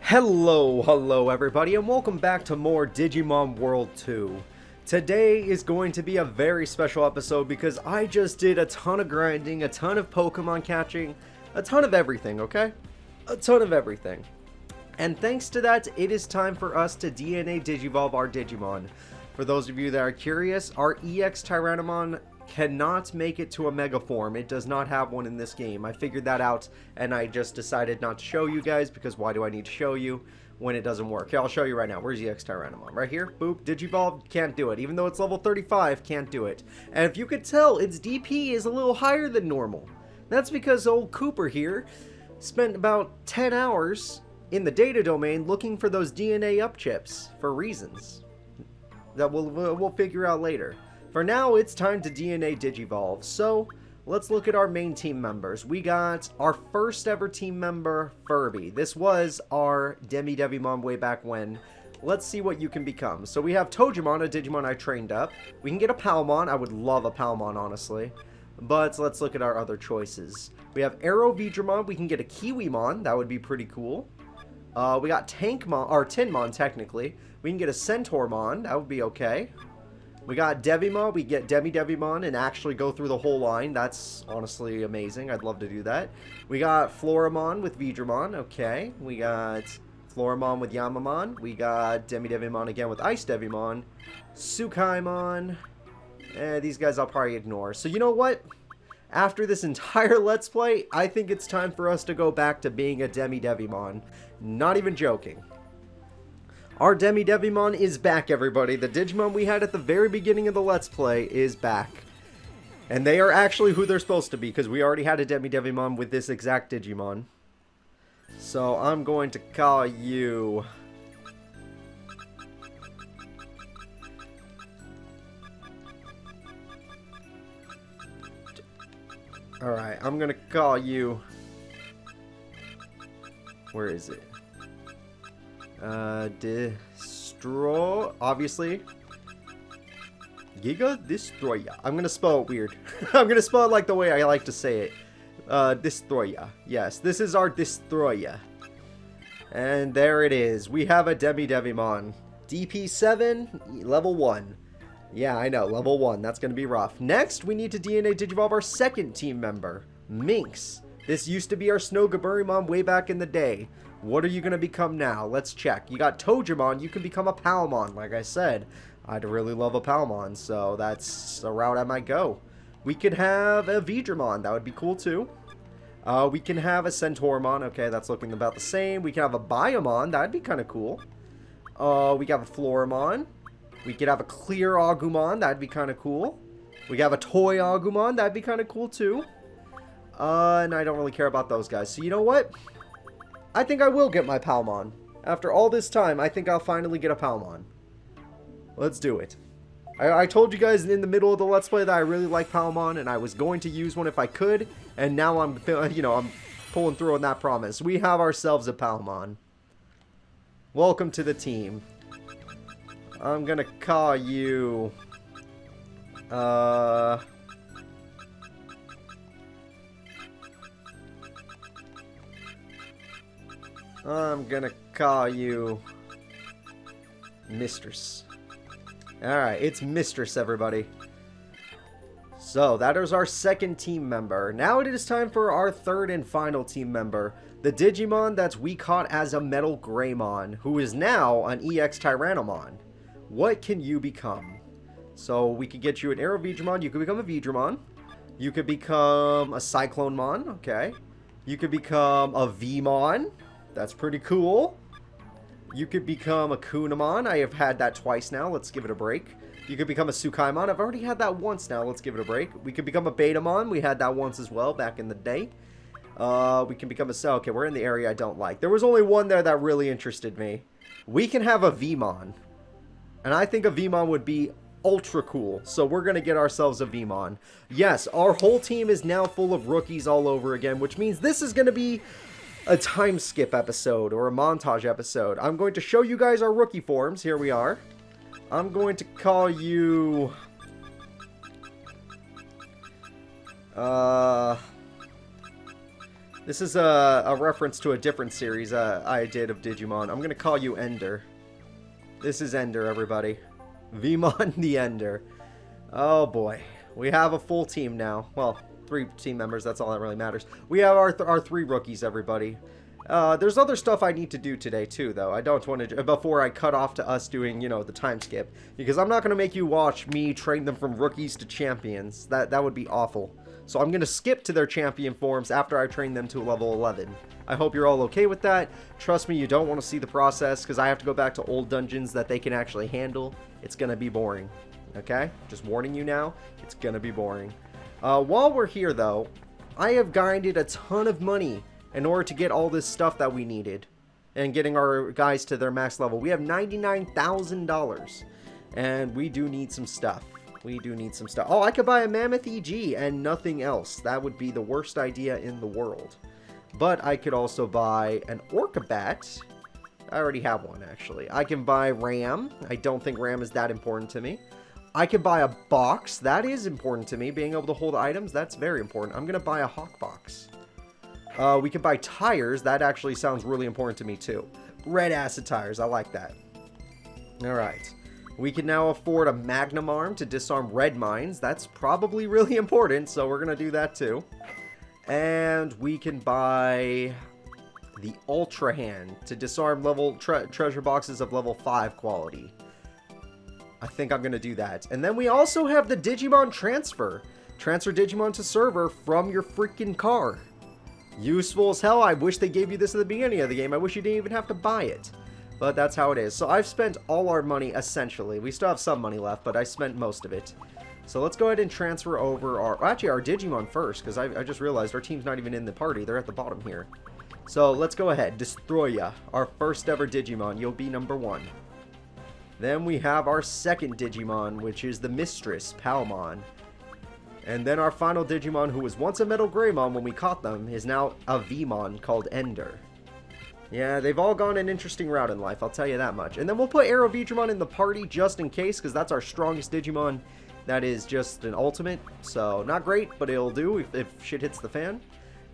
Hello everybody, and welcome back to more Digimon World 2. Today is going to be a very special episode because I just did a ton of grinding, a ton of Pokemon catching, a ton of everything, okay? A ton of everything. And thanks to that, it is time for us to DNA Digivolve our Digimon. For those of you that are curious, our EX Tyrannomon cannot make it to a Mega form. It does not have one in this game. I figured that out, and I just decided not to show you guys, because why do I need to show you when it doesn't work? Here, I'll show you right now. Where's EX Tyrannomon? Right here. Boop. Digivolve. Can't do it. Even though it's level 35, can't do it. And if you could tell, its DP is a little higher than normal. That's because old Cooper here spent about 10 hours in the data domain looking for those DNA up chips for reasons that we'll figure out later. For now, it's time to DNA Digivolve. So, let's look at our main team members. We got our first ever team member, Furby. This was our Devimon way back when. Let's see what you can become. So we have Tojimon, a Digimon I trained up. We can get a Palmon. I would love a Palmon, honestly. But let's look at our other choices. We have Aero Veemon. We can get a Kiwimon. That would be pretty cool. We got Tankmon, or Tinmon, technically. We can get a Centaurmon. That would be okay. We got Devimon, we get Devimon and actually go through the whole line. That's honestly amazing. I'd love to do that. We got Floramon with Veemon. Okay. We got Floramon with Yamamon. We got Devimon again with Ice Devimon. Tsukaimon. These guys I'll probably ignore. So you know what? After this entire Let's Play, I think it's time for us to go back to being a Devimon. Not even joking. Our Devimon is back, everybody. The Digimon we had at the very beginning of the Let's Play is back. And they are actually who they're supposed to be, because we already had a Devimon with this exact Digimon. So I'm going to call you... Alright, I'm going to call you... Where is it? Destroy, obviously. Giga Destroya. I'm gonna spell it weird. I'm gonna spell it like the way I like to say it. Destroya. Yes, this is our Destroya. And there it is. We have a Devimon. DP 7, level 1. Yeah, I know, level 1. That's gonna be rough. Next, we need to DNA Digivolve our second team member, Minx. This used to be our Snogaburimon way back in the day. What are you going to become now? Let's check. You got Tojimon. You can become a Palmon. Like I said, I'd really love a Palmon, so that's a route I might go. We could have a Veemon. That would be cool, too. We can have a Centaurmon. Okay, that's looking about the same. We can have a Biomon. That'd be kind of cool. We can have a Floramon. We could have a Clear Agumon. That'd be kind of cool. We could have a Toy Agumon. That'd be kind of cool, too. And I don't really care about those guys. So you know what? I think I will get my Palmon. After all this time, I think I'll finally get a Palmon. Let's do it. I told you guys in the middle of the Let's Play that I really like Palmon, and I was going to use one if I could, and now I'm pulling through on that promise. We have ourselves a Palmon. Welcome to the team. I'm gonna call you... I'm gonna call you Mistress. Alright, it's Mistress, everybody. So, that is our second team member. Now it is time for our third and final team member. The Digimon that we caught as a Metal Greymon, who is now an EX Tyrannomon. What can you become? So, we could get you an Aero Veemon. You could become a Veemon. You could become a Cyclonemon. Okay. You could become a Veemon. That's pretty cool. You could become a Kunamon. I have had that twice now. Let's give it a break. You could become a Tsukaimon. I've already had that once now. Let's give it a break. We could become a Betamon. We had that once as well back in the day. We can become a Cell. Okay, we're in the area I don't like. There was only one there that really interested me. We can have a Veemon. And I think a Veemon would be ultra cool. So we're going to get ourselves a Veemon. Yes, our whole team is now full of rookies all over again, which means this is going to be a time skip episode or a montage episode. I'm going to show you guys our rookie forms. Here we are. I'm going to call you... This is a reference to a different series I did of Digimon. I'm going to call you Ender. This is Ender, everybody. Veemon the Ender. Oh, boy. We have a full team now. Well, 3 team members. That's all that really matters. We have our 3 rookies, everybody. There's other stuff I need to do today, too, though. I don't want to... Before I cut off to us doing, you know, the time skip. Because I'm not going to make you watch me train them from rookies to champions. That would be awful. So I'm going to skip to their champion forms after I train them to level 11. I hope you're all okay with that. Trust me, you don't want to see the process, because I have to go back to old dungeons that they can actually handle. It's going to be boring. Okay? Just warning you now, it's going to be boring. While we're here, though, I have grinded a ton of money in order to get all this stuff that we needed. And getting our guys to their max level. We have $99,000. And we do need some stuff. We do need some stuff. Oh, I could buy a Mammoth EG and nothing else. That would be the worst idea in the world. But I could also buy an Orca Bat. I already have one, actually. I can buy RAM. I don't think RAM is that important to me. I could buy a box. That is important to me. Being able to hold items, that's very important. I'm going to buy a Hawk Box. We could buy tires. That actually sounds really important to me, too. Red acid tires. I like that. All right. We can now afford a Magnum Arm to disarm red mines. That's probably really important, so we're going to do that too. And we can buy the Ultra Hand to disarm treasure boxes of level 5 quality. I think I'm going to do that. And then we also have the Digimon Transfer. Transfer Digimon to server from your freaking car. Useful as hell. I wish they gave you this at the beginning of the game. I wish you didn't even have to buy it. But that's how it is. So I've spent all our money, essentially. We still have some money left, but I spent most of it. So let's go ahead and transfer over our... Actually, our Digimon first, because I just realized our team's not even in the party. They're at the bottom here. So let's go ahead. Destroya, our first ever Digimon. You'll be number 1. Then we have our second Digimon, which is the Mistress, Palmon. And then our final Digimon, who was once a Metal Greymon when we caught them, is now a Veemon called Ender. Yeah, they've all gone an interesting route in life, I'll tell you that much. And then we'll put Arrow Veedramon in the party just in case, because that's our strongest Digimon. That is just an ultimate, so not great, but it'll do if shit hits the fan.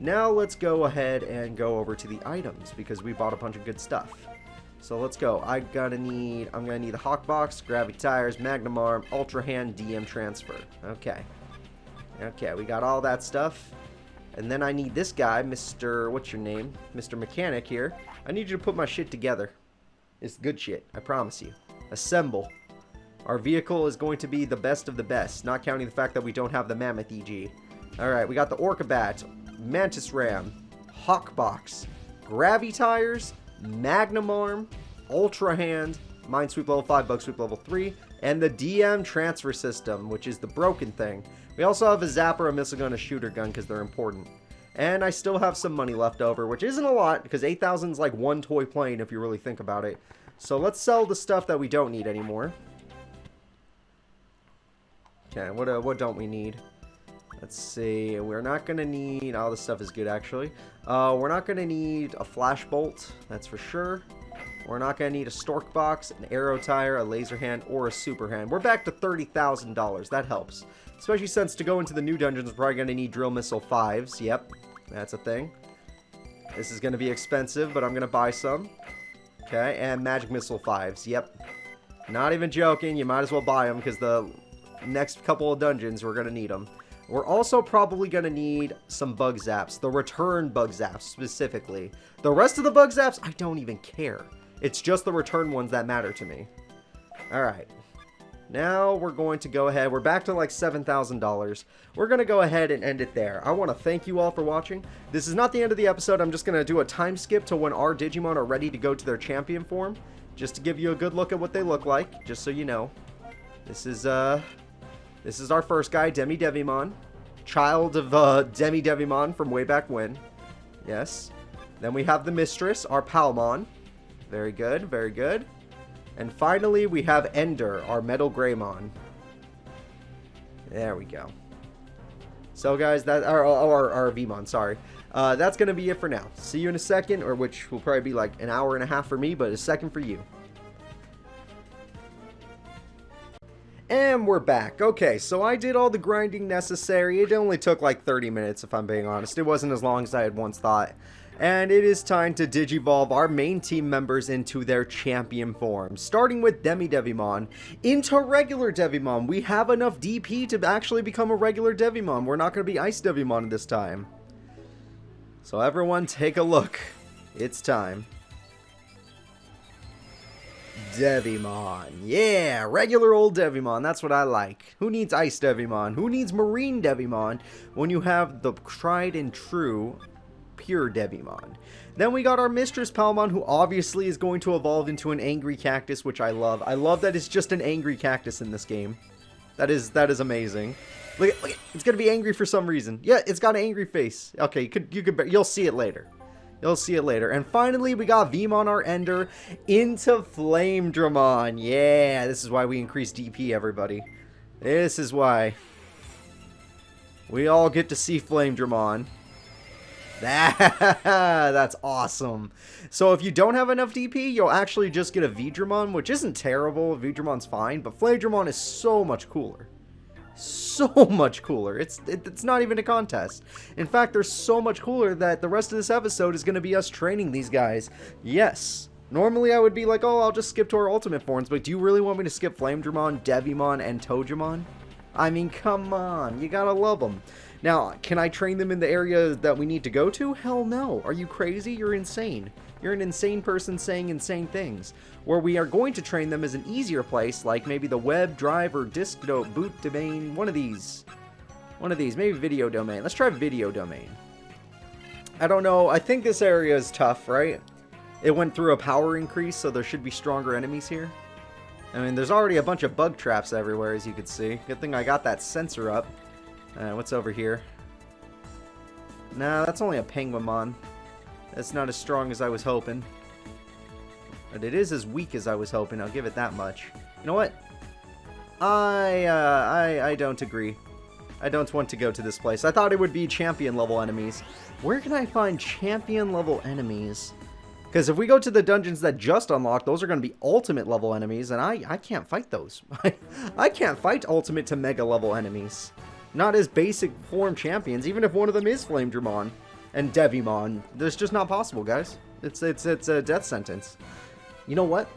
Now let's go ahead and go over to the items, because we bought a bunch of good stuff. So let's go. I'm gonna need the Hawk Box, Gravity Tires, Magnum Arm, Ultra Hand, DM Transfer. Okay. Okay, we got all that stuff. And then I need this guy, Mr. What's your name? Mr. Mechanic here. I need you to put my shit together. It's good shit, I promise you. Assemble. Our vehicle is going to be the best of the best, not counting the fact that we don't have the Mammoth EG. Alright, we got the Orca Bat, Mantis Ram, Hawk Box, Gravity Tires, Magnum Arm, Ultra Hand, Minesweep level 5, Bug Sweep level 3, and the DM Transfer System, which is the broken thing. We also have a Zapper, a Missile Gun, a Shooter Gun, because they're important. And I still have some money left over, which isn't a lot, because 8,000 is like one toy plane if you really think about it. So let's sell the stuff that we don't need anymore. Okay, what don't we need? Let's see, we're not going to need... Oh, this stuff is good, actually. We're not going to need a Flash Bolt, that's for sure. We're not going to need a Stork Box, an Arrow Tire, a Laser Hand, or a Super Hand. We're back to $30,000. That helps. Especially since to go into the new dungeons, we're probably going to need Drill Missile 5s. Yep, that's a thing. This is going to be expensive, but I'm going to buy some. Okay, and Magic Missile 5s. Yep. Not even joking. You might as well buy them, because the next couple of dungeons, we're going to need them. We're also probably going to need some Bug Zaps. The Return Bug Zaps, specifically. The rest of the Bug Zaps, I don't even care. It's just the return ones that matter to me. Alright. Now we're going to go ahead. We're back to like $7,000. We're going to go ahead and end it there. I want to thank you all for watching. This is not the end of the episode. I'm just going to do a time skip to when our Digimon are ready to go to their champion form. Just to give you a good look at what they look like. Just so you know. This is our first guy, Devimon. Child of Devimon from way back when. Yes. Then we have the Mistress, our Palmon. Very good, very good. And finally, we have Ender, our Metal Greymon. There we go. So, guys, our Veemon, sorry. That's going to be it for now. See you in a second, or which will probably be like an hour and a half for me, but a second for you. And we're back. Okay, so I did all the grinding necessary. It only took like 30 minutes if I'm being honest. It wasn't as long as I had once thought. And it is time to digivolve our main team members into their champion form. Starting with Devimon into regular Devimon. We have enough DP to actually become a regular Devimon. We're not going to be Ice Devimon this time. So everyone take a look. It's time. Devimon. Yeah, regular old Devimon. That's what I like. Who needs Ice Devimon? Who needs Marine Devimon when you have the tried and true pure Devimon? Then we got our Mistress Palmon, who obviously is going to evolve into an angry cactus, which I love. I love that it's just an angry cactus in this game. That is amazing. Look, it's gonna be angry for some reason. Yeah, it's got an angry face. Okay, you'll see it later. You'll see it later. And finally, we got Veemon, our Ender, into Flamedramon. Yeah, this is why we increase DP, everybody. This is why. We all get to see Flamedramon. That's awesome. So if you don't have enough DP, you'll actually just get a Veedramon, which isn't terrible. Veedramon's fine, but Flamedramon is so much cooler. So much cooler. It's not even a contest. In fact, they're so much cooler that the rest of this episode is going to be us training these guys. Yes. Normally I would be like, oh, I'll just skip to our ultimate forms, but do you really want me to skip Flamedramon, Devimon, and Togemon? I mean, come on. You gotta love them. Now, can I train them in the area that we need to go to? Hell no. Are you crazy? You're insane. You're an insane person saying insane things. Where we are going to train them is an easier place, like maybe the web, drive, or disk boot domain. One of these. Maybe video domain. Let's try video domain. I don't know. I think this area is tough, right? It went through a power increase, so there should be stronger enemies here. I mean, there's already a bunch of bug traps everywhere, as you can see. Good thing I got that sensor up. What's over here? Nah, that's only a Penguinmon. That's not as strong as I was hoping. But it is as weak as I was hoping, I'll give it that much. You know what? I don't agree. I don't want to go to this place. I thought it would be champion level enemies. Where can I find champion level enemies? Because if we go to the dungeons that just unlocked, those are going to be ultimate level enemies, and I can't fight those. I can't fight ultimate to mega level enemies. Not as basic form champions, even if one of them is Flamedramon and Devimon. That's just not possible, guys. It's a death sentence. You know what?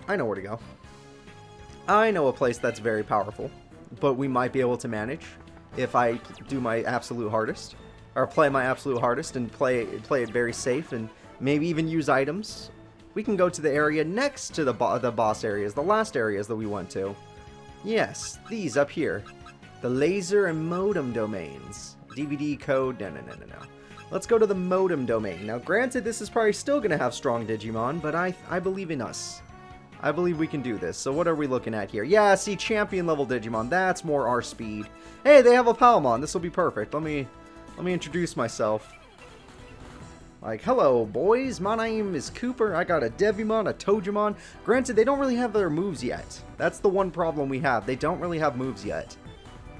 I know where to go. I know a place that's very powerful, but we might be able to manage if I do my absolute hardest, or play my absolute hardest and play it very safe and maybe even use items. We can go to the area next to the boss areas, the last areas that we went to. Yes, these up here. The laser and modem domains. DVD code, no. Let's go to the modem domain. Now, granted, this is probably still going to have strong Digimon, but I believe in us. I believe we can do this. So what are we looking at here? Yeah, see, champion level Digimon. That's more our speed. Hey, they have a Palmon. This will be perfect. Let me introduce myself. Like, hello, boys. My name is Cooper. I got a Devimon, a Togemon. Granted, they don't really have their moves yet. That's the one problem we have. They don't really have moves yet.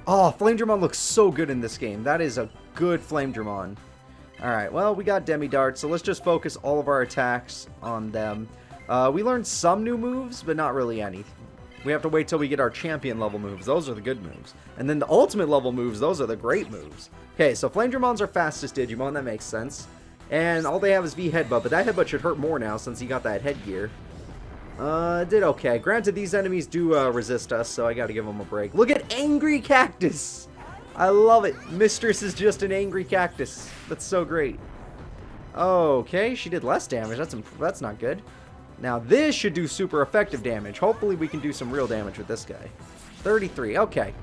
Oh, Flamedramon looks so good in this game. That is a good Flamedramon. Alright, well, we got Demi-Dart, so let's just focus all of our attacks on them. We learned some new moves, but not really any. We have to wait till we get our champion level moves. Those are the good moves. And then the ultimate level moves, those are the great moves. Okay, so Flamedramon's our fastest Digimon. That makes sense. And all they have is V Headbutt, but that Headbutt should hurt more now since he got that headgear. Did okay. Granted, these enemies do resist us, so I gotta give them a break. Look at Angry Cactus! I love it. Mistress is just an angry cactus. That's so great. Okay, she did less damage. That's not good. Now, this should do super effective damage. Hopefully, we can do some real damage with this guy. 33. Okay.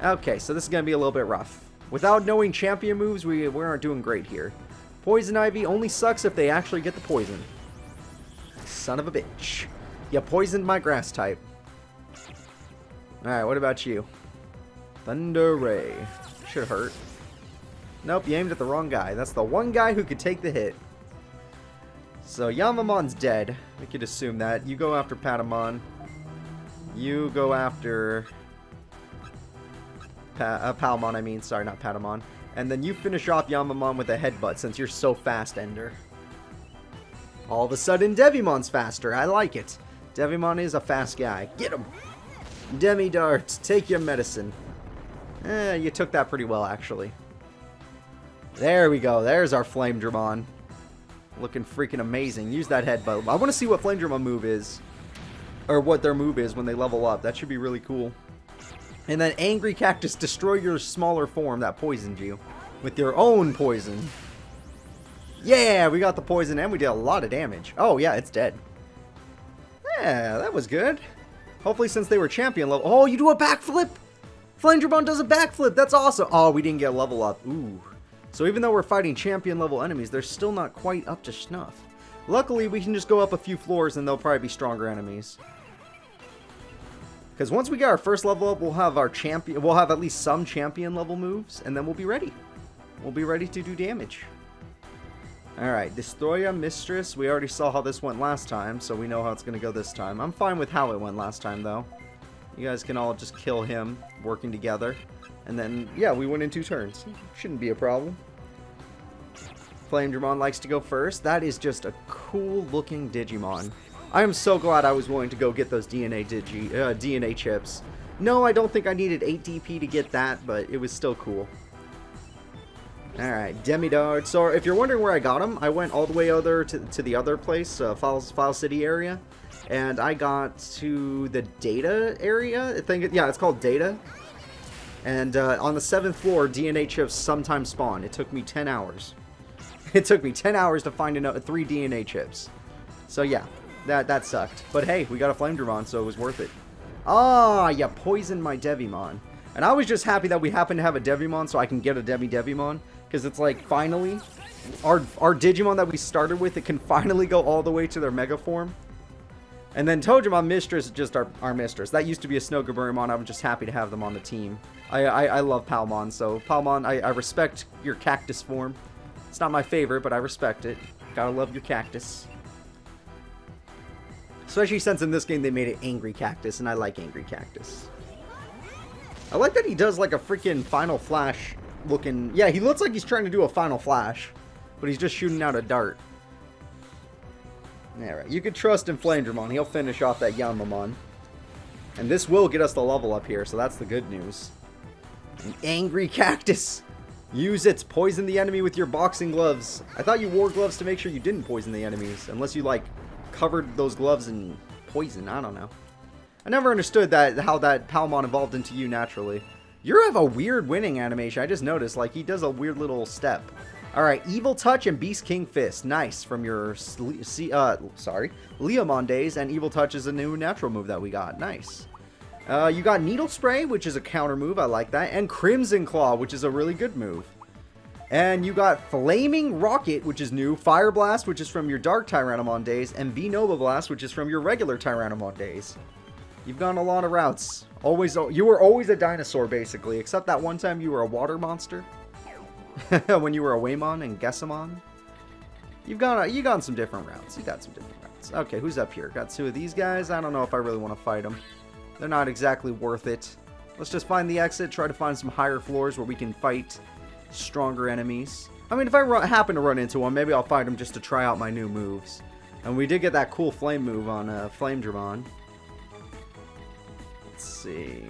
Okay, so this is gonna be a little bit rough. Without knowing champion moves, we aren't doing great here. Poison Ivy only sucks if they actually get the poison. Son of a bitch. You poisoned my grass type. Alright, what about you? Thunder Ray. Should hurt. Nope, you aimed at the wrong guy. That's the one guy who could take the hit. So Yamamon's dead. We could assume that. You go after Patamon. You go after Palmon, I mean. Sorry, not Patamon. And then you finish off Yamamon with a headbutt since you're so fast, Ender. All of a sudden, Devimon's faster. I like it. Devimon is a fast guy. Get him! Demi darts, take your medicine. You took that pretty well, actually. There we go. There's our Flame Digimon. Looking freaking amazing. Use that headbutt. I want to see what Flame Digimon move is. Or what their move is when they level up. That should be really cool. And then Angry Cactus, destroy your smaller form that poisoned you. With your own poison. Yeah, we got the poison and we did a lot of damage. Oh, yeah, it's dead. Yeah, that was good. Hopefully since they were champion level... Oh, you do a backflip! Flame Digimon does a backflip! That's awesome! Oh, we didn't get a level up. Ooh. So even though we're fighting champion level enemies, they're still not quite up to snuff. Luckily, we can just go up a few floors and they'll probably be stronger enemies. Because once we get our first level up, we'll have our champion... We'll have at least some champion level moves, and then we'll be ready. We'll be ready to do damage. Alright, Destroya Mistress. We already saw how this went last time, so we know how it's going to go this time. I'm fine with how it went last time, though. You guys can all just kill him, working together. And then, yeah, we win in 2 turns. Shouldn't be a problem. Flame Digimon likes to go first. That is just a cool-looking Digimon. I am so glad I was willing to go get those DNA chips. No, I don't think I needed 8 DP to get that, but it was still cool. Alright, Demidard. So if you're wondering where I got them, I went all the way over to the other place, File City area. And I got to the Data area. I think, yeah, it's called Data. And on the 7th floor, DNA chips sometimes spawn. It took me 10 hours. It took me 10 hours to find 3 DNA chips. So yeah, that sucked. But hey, we got a Flame Digimon, so it was worth it. Ah, you poisoned my Devimon. And I was just happy that we happened to have a Devimon so I can get a Devimon. Because it's like, finally, our Digimon that we started with, it can finally go all the way to their Mega Form. And then Tojimon Mistress is just our Mistress. That used to be a Snogaburimon. I'm just happy to have them on the team. I love Palmon, so Palmon, I respect your cactus form. It's not my favorite, but I respect it. Gotta love your cactus. Especially since in this game they made it Angry Cactus, and I like Angry Cactus. I like that he does like a freaking Final Flash looking... Yeah, he looks like he's trying to do a Final Flash, but he's just shooting out a dart. Alright, you can trust in Flame Digimon. He'll finish off that Yanmamon. And this will get us the level up here, so that's the good news. An Angry Cactus! Use it. Poison the enemy with your boxing gloves. I thought you wore gloves to make sure you didn't poison the enemies. Unless you, like, covered those gloves in poison. I don't know. I never understood how that Palmon evolved into you naturally. You have a weird winning animation. I just noticed. Like, he does a weird little step. Alright, Evil Touch and Beast King Fist. Nice. From your, Leomon days. And Evil Touch is a new natural move that we got. Nice. You got Needle Spray, which is a counter move. I like that. And Crimson Claw, which is a really good move. And you got Flaming Rocket, which is new. Fire Blast, which is from your Dark Tyrannomon days. And V-Nova Blast, which is from your regular Tyrannomon days. You've gone a lot of routes. You were always a dinosaur, basically. Except that one time you were a water monster. When you were a Veemon and Gessamon. You've gone some different routes. You got some different routes. Okay, who's up here? Got 2 of these guys. I don't know if I really want to fight them. They're not exactly worth it. Let's just find the exit, try to find some higher floors where we can fight stronger enemies. I mean, if I happen to run into one, maybe I'll fight them just to try out my new moves. And we did get that cool flame move on Flame Digimon. Let's see.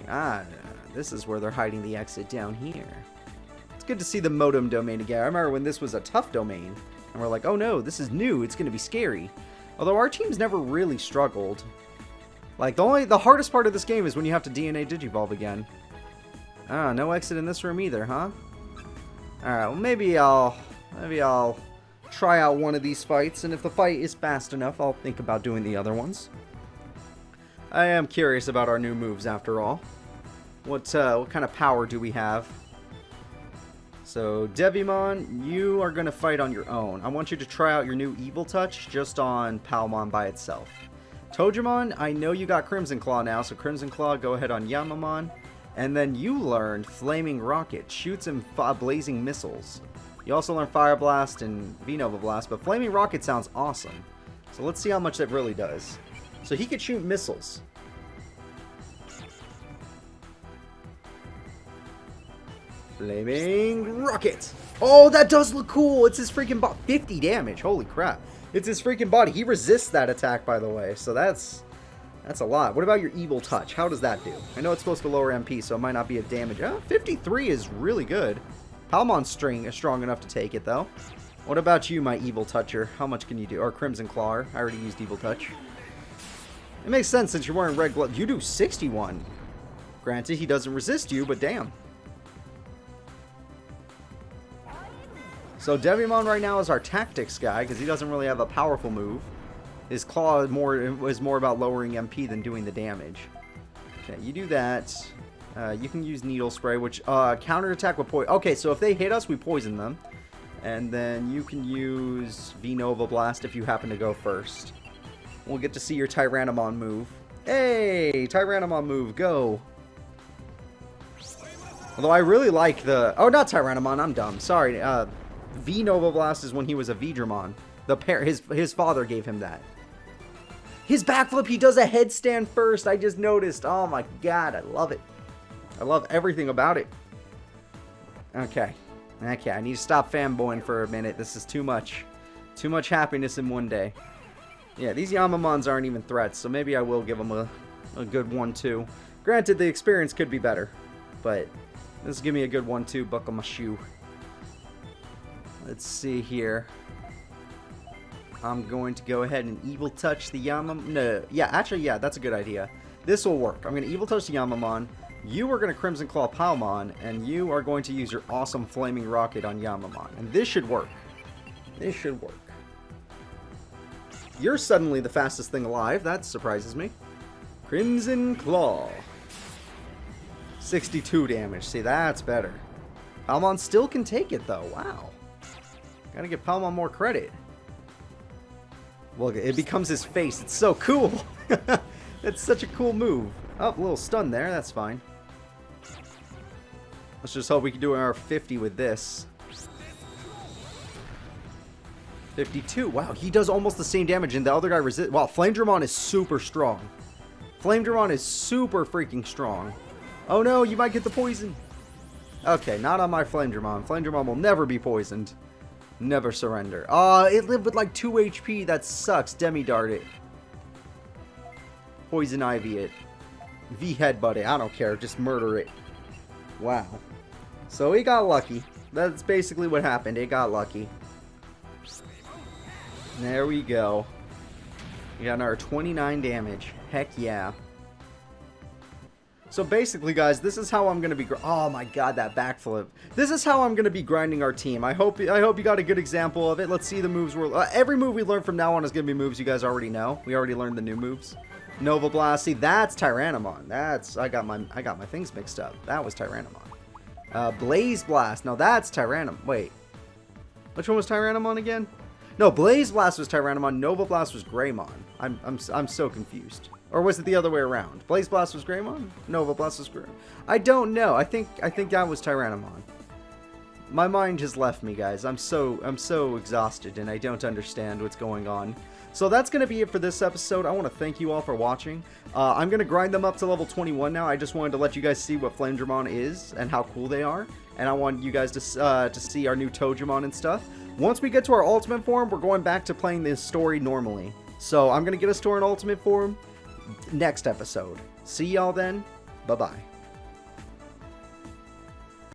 This is where they're hiding the exit down here. It's good to see the modem domain again. I remember when this was a tough domain. And we're like, oh no, this is new. It's going to be scary. Although our team's never really struggled. Like, the hardest part of this game is when you have to DNA Digivolve again. No exit in this room either, huh? Alright, well maybe I'll try out one of these fights, and if the fight is fast enough, I'll think about doing the other ones. I am curious about our new moves after all. What kind of power do we have? So, Devimon, you are going to fight on your own. I want you to try out your new Evil Touch just on Palmon by itself. Tojimon, I know you got Crimson Claw now, so Crimson Claw, go ahead on Yanmamon. And then you learned Flaming Rocket, shoots and blazing missiles. You also learned Fire Blast and V-Nova Blast, but Flaming Rocket sounds awesome. So let's see how much that really does. So he could shoot missiles. Flaming Rocket! Oh, that does look cool! It's his freaking body. 50 damage, holy crap. It's his freaking body. He resists that attack, by the way, so that's That's a lot. What about your Evil Touch? How does that do? I know it's supposed to lower MP, so it might not be a damage. 53 is really good. Palmon string is strong enough to take it, though. What about you, my Evil Toucher? How much can you do? Or Crimson Claw. I already used Evil Touch. It makes sense since you're wearing red gloves. You do 61. Granted, he doesn't resist you, but damn. So Veemon right now is our tactics guy because he doesn't really have a powerful move. His claw is more about lowering MP than doing the damage. Okay, you do that. You can use Needle Spray, which counterattack with poison. Okay, so if they hit us, we poison them. And then you can use V-Nova Blast if you happen to go first. We'll get to see your Tyrannomon move. Hey, Tyrannomon move, go. Although I really like the... Oh, not Tyrannomon, I'm dumb. Sorry. V-Nova Blast is when he was a Veedramon. His father gave him that. His backflip, he does a headstand first. I just noticed. Oh my god, I love it. I love everything about it. Okay. Okay, I need to stop fanboying for a minute. This is too much. Too much happiness in one day. Yeah, these Yamamons aren't even threats, so maybe I will give them a good 1-2. Granted, the experience could be better, but this will give me a good 1-2. Buckle my shoe. Let's see here. I'm going to go ahead and Evil Touch the Yamamon. No, yeah, actually, yeah, that's a good idea. This will work. I'm going to Evil Touch the Yamamon. You are going to Crimson Claw Palmon, and you are going to use your awesome Flaming Rocket on Yamamon. And this should work. This should work. You're suddenly the fastest thing alive. That surprises me. Crimson Claw. 62 damage. See, that's better. Palmon still can take it, though. Wow. Gotta give Palmon more credit. Look, it becomes his face. It's so cool. It's such a cool move. Oh, a little stun there. That's fine. Let's just hope we can do our 50 with this. 52. Wow, he does almost the same damage, and the other guy resists. Wow, Flamedramon is super strong. Flamedramon is super freaking strong. Oh no, you might get the poison. Okay, not on my Flamedramon. Flamedramon will never be poisoned. Never surrender. It lived with like 2 HP. That sucks. Demi-Dart it. Poison Ivy it. V-Headbutt it. I don't care. Just murder it. Wow. So he got lucky. That's basically what happened. It got lucky. There we go. We got our 29 damage. Heck yeah. So basically, guys, this is how I'm going to be... Oh my god, that backflip. This is how I'm going to be grinding our team. I hope you got a good example of it. Let's see the moves. Every move we learn from now on is going to be moves you guys already know. We already learned the new moves. Nova Blast. See, that's Tyrannomon. I got my things mixed up. That was Tyrannomon. Blaze Blast. No, that's Tyrannomon. Wait. Which one was Tyrannomon again? No, Blaze Blast was Tyrannomon. Nova Blast was Greymon. I'm so confused. Or was it the other way around? Blaze Blast was Greymon? Nova Blast was Greymon. I don't know. I think that was Tyrannomon. My mind has left me, guys. I'm so exhausted and I don't understand what's going on. So that's going to be it for this episode. I want to thank you all for watching. I'm going to grind them up to level 21 now. I just wanted to let you guys see what Flamedramon is and how cool they are. And I want you guys to see our new Togemon and stuff. Once we get to our ultimate form, we're going back to playing this story normally. So I'm going to get us to an ultimate form next episode. See y'all then. Bye-bye.